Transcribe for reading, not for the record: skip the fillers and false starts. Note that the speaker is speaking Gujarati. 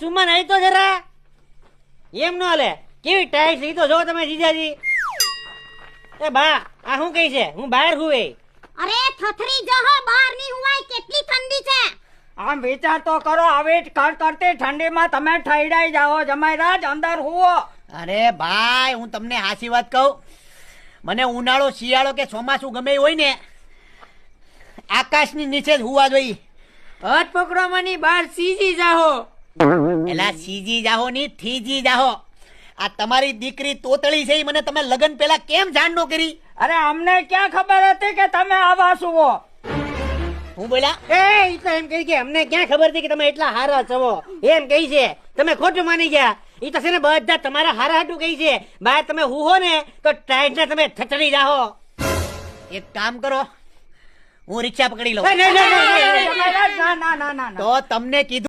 સુમન આવી તો જરા એમ નો હાલે કેવી ટાઈટ થઈ તો જો તમે જીજાજી એ બા આ શું કહી છે હું બહાર હુએ અરે થથરી જહો બહાર ની હુવાય કેટલી ઠંડી છે આમ વિચાર તો કરો આવી જ કરતી ઠંડીમાં તમે ઠઈડાઈ જાઓ જમાઈરાજ અંદર હુવો. અરે ભાઈ હું તમને હાચી વાત કહું, મને ઉનાળો શિયાળો કે ચોમાસું ગમે એ હોય ને આકાશની નીચે જ હુવા જોઈએ. હાથ પકડવાની બહાર સીજી જાઓ. એલા સીજી જાહો ની થીજી જાહો. આ તમારી દીકરી તોતળી છે ઈ મને તમે લગન પેલા કેમ જાણ નો કરી? અરે અમને ક્યાં ખબર હતી કે તમે આવા છો? હું બોલ્યા? એ તો એમ કહી કે અમને ક્યાં ખબર હતી કે તમે એટલા હારા છો એમ કહી છે. તમે ખોટું માની ગયા. ઈ તો છે ને બધા તમારા હારા હાટું કહી છે. બહાર તમે હુહો ને તો ટાઈટ ને તમે થથડી જાહો. એક કામ કરો, હું રિક્ષા પકડી લઉં. ના ના ના ના ના ના ના તો તમને કીધું